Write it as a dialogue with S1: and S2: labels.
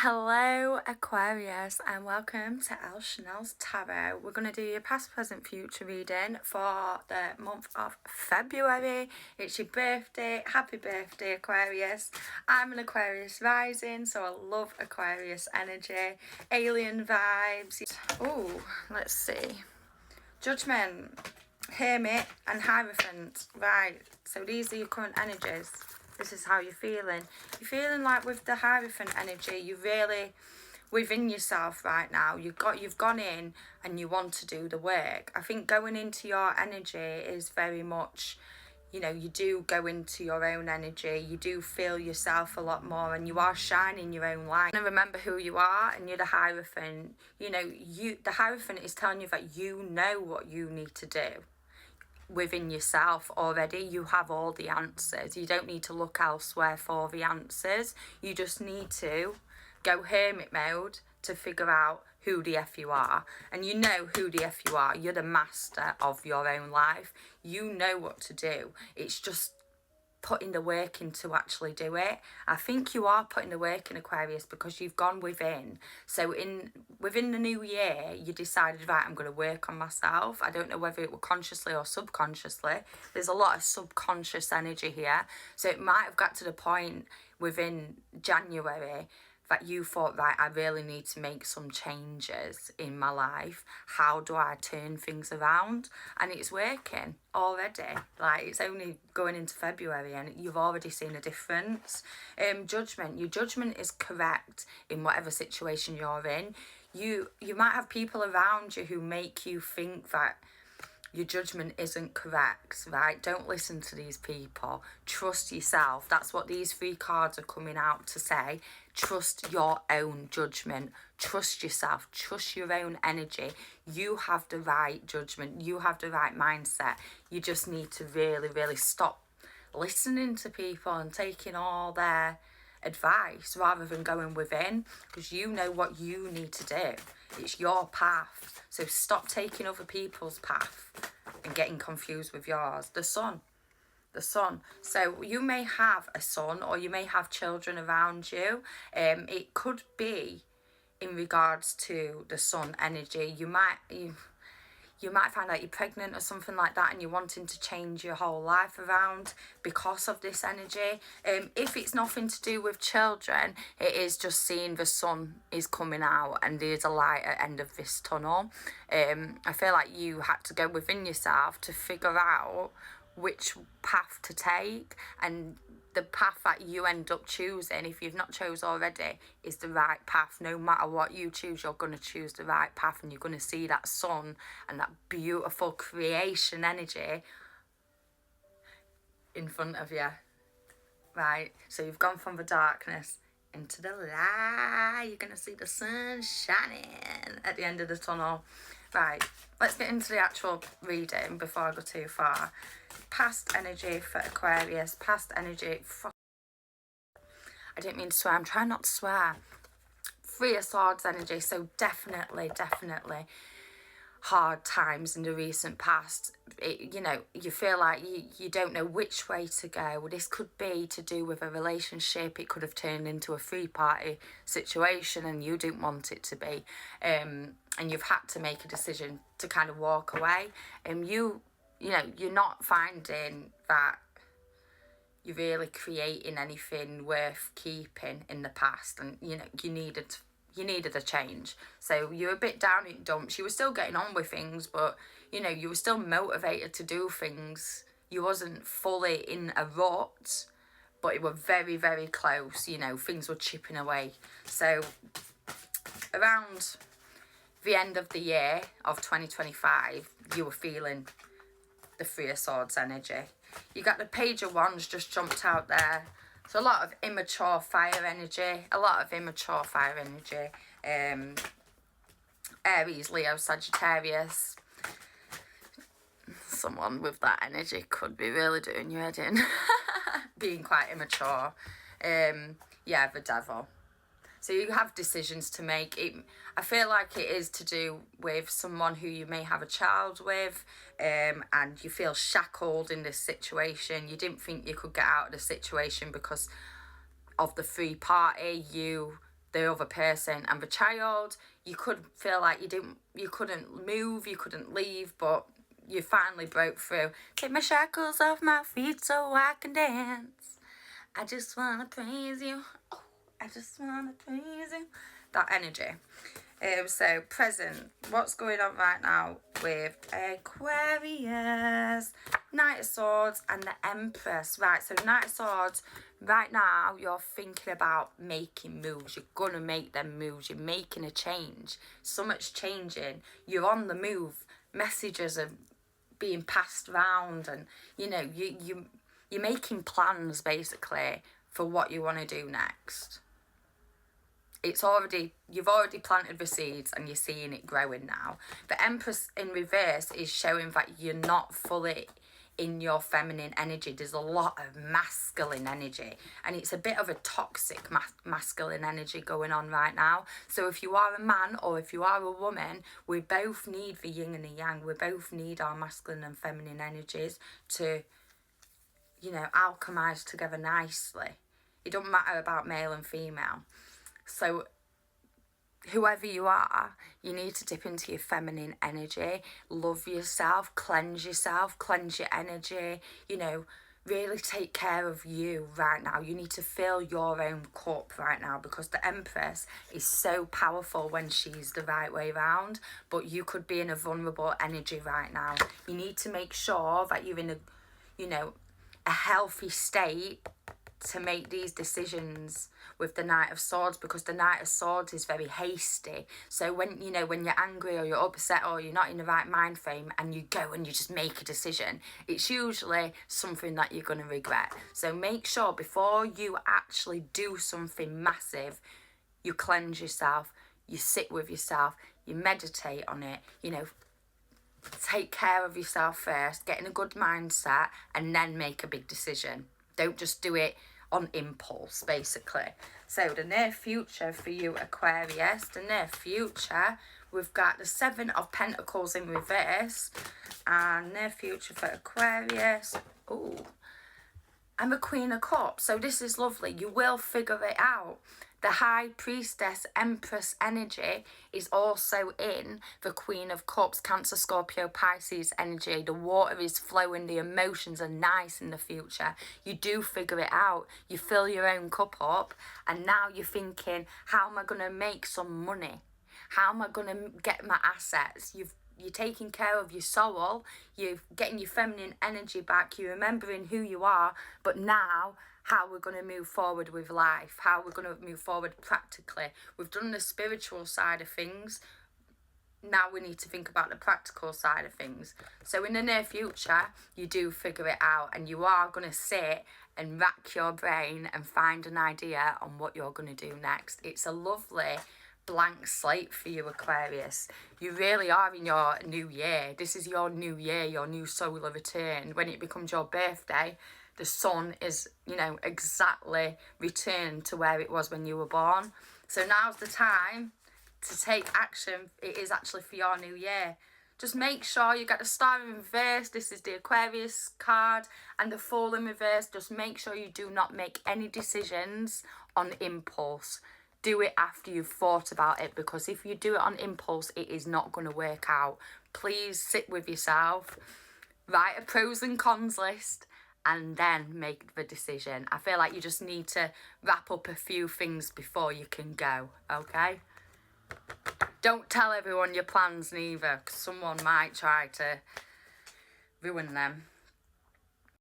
S1: Hello Aquarius and welcome to El Chanel's Tarot. We're going to do your past, present, future reading for the month of February. It's your birthday. Happy birthday Aquarius. I'm an Aquarius rising, so I love Aquarius energy, alien vibes. Oh, let's see. Judgment, Hermit and Hierophant. Right, so these are your current energies. This is how you're feeling. You're feeling like with the Hierophant energy, you're really within yourself right now. You've gone in and you want to do the work. I think going into your energy is very much, you do go into your own energy. You do feel yourself a lot more and you are shining your own light. And remember who you are, and you're the Hierophant. The Hierophant is telling you that you know what you need to do. Within yourself already, you have all the answers. You don't need to look elsewhere for the answers. You just need to go hermit mode to figure out who the F you are. And you know who the F you are. You're the master of your own life. You know what to do. It's just putting the work in to actually do it. I think you are putting the work in, Aquarius, because you've gone within. So within the new year, you decided, right, I'm going to work on myself. I don't know whether it were consciously or subconsciously. There's a lot of subconscious energy here. So it might have got to the point within January that you thought, right, I really need to make some changes in my life. How do I turn things around? And it's working already. Like, it's only going into February and you've already seen a difference. Judgment. Your judgment is correct in whatever situation you're in. You might have people around you who make you think that your judgment isn't correct, right? Don't listen to these people. Trust yourself. That's what these three cards are coming out to say. Trust your own judgment. Trust yourself. Trust your own energy. You have the right judgment. You have the right mindset. You just need to really, really stop listening to people and taking all their advice rather than going within, because you know what you need to do. It's your path. So stop taking other people's path and getting confused with yours. The sun. So you may have a son or you may have children around you. It could be in regards to the sun energy. You might find out you're pregnant or something like that and you're wanting to change your whole life around because of this energy. If it's nothing to do with children, it is just seeing the sun is coming out and there's a light at the end of this tunnel. I feel like you had to go within yourself to figure out which path to take, and the path that you end up choosing, if you've not chose already, is the right path. No matter what you choose, you're going to choose the right path and you're going to see that sun and that beautiful creation energy in front of you. Right, so you've gone from the darkness into the light. You're going to see the sun shining at the end of the tunnel. Right, let's get into the actual reading before I go too far. Past energy for Aquarius. Past energy. I didn't mean to swear. I'm trying not to swear. Three of Swords energy. So definitely hard times in the recent past. You feel like you don't know which way to go. This could be to do with a relationship. It could have turned into a three-party situation and you didn't want it to be. And you've had to make a decision to kind of walk away. And you're not finding that you're really creating anything worth keeping in the past, and you needed a change. So you're a bit down in dumps. You were still getting on with things, but you were still motivated to do things. You wasn't fully in a rut, but it were very, very close. Things were chipping away. So around the end of the year of 2025, you were feeling the Three of Swords energy. You got the Page of Wands just jumped out there. So a lot of immature fire energy. Aries, Leo, Sagittarius. Someone with that energy could be really doing your head in. Being quite immature. The Devil. So you have decisions to make. I feel like it is to do with someone who you may have a child with, and you feel shackled in this situation. You didn't think you could get out of the situation because of the free party. You the other person. And the child, you could feel like you couldn't move, you couldn't leave, but you finally broke through. Take my shackles off my feet so I can dance. I just wanna praise you. Oh, I just wanna praise you. That energy. So present, what's going on right now with Aquarius? Knight of Swords and the Empress. Right, so Knight of Swords, right now you're thinking about making moves. You're going to make them moves. You're making a change. So much changing. You're on the move. Messages are being passed around, and you know, you're making plans basically for what you want to do next. You've already planted the seeds and you're seeing it growing now. The Empress in reverse is showing that you're not fully in your feminine energy. There's a lot of masculine energy, and it's a bit of a toxic masculine energy going on right now. So if you are a man or if you are a woman, we both need the yin and the yang. We both need our masculine and feminine energies to, you know, alchemize together nicely. It doesn't matter about male and female. So whoever you are, you need to dip into your feminine energy, love yourself, cleanse your energy, you know, really take care of you right now. You need to fill your own cup right now, because the Empress is so powerful when she's the right way round, but you could be in a vulnerable energy right now. You need to make sure that you're in a, you know, a healthy state to make these decisions with the Knight of Swords, because the Knight of Swords is very hasty. So when, you know, when you're angry or you're upset or you're not in the right mind frame and you go and you just make a decision, it's usually something that you're going to regret. So make sure before you actually do something massive, you cleanse yourself, you sit with yourself, you meditate on it, you know, take care of yourself first, get in a good mindset, and then make a big decision. Don't just do it on impulse, basically. So the near future for you, Aquarius, the near future, we've got the Seven of Pentacles in reverse, and near future for Aquarius, and the Queen of Cups. So this is lovely. You will figure it out. The High Priestess Empress energy is also in the Queen of Cups, Cancer, Scorpio, Pisces energy. The water is flowing. The emotions are nice in the future. You do figure it out. You fill your own cup up, and now you're thinking, how am I going to make some money? How am I going to get my assets? You're taking care of your soul, you're getting your feminine energy back, you're remembering who you are, but now how we're going to move forward with life, how we're going to move forward practically. We've done the spiritual side of things, now we need to think about the practical side of things. So in the near future, you do figure it out, and you are going to sit and rack your brain and find an idea on what you're going to do next. It's a lovely blank slate for you, Aquarius. You really are in your new year. This is your new year, your new solar return. When it becomes your birthday, the sun is, you know, exactly returned to where it was when you were born. So now's the time to take action. It is actually for your new year. Just make sure you get the Star in reverse. This is the Aquarius card, and the Fool in reverse. Just make sure you do not make any decisions on impulse. Do it after you've thought about it, because if you do it on impulse, it is not going to work out. Please sit with yourself, write a pros and cons list, and then make the decision. I feel like you just need to wrap up a few things before you can go, okay? Don't tell everyone your plans neither, because someone might try to ruin them.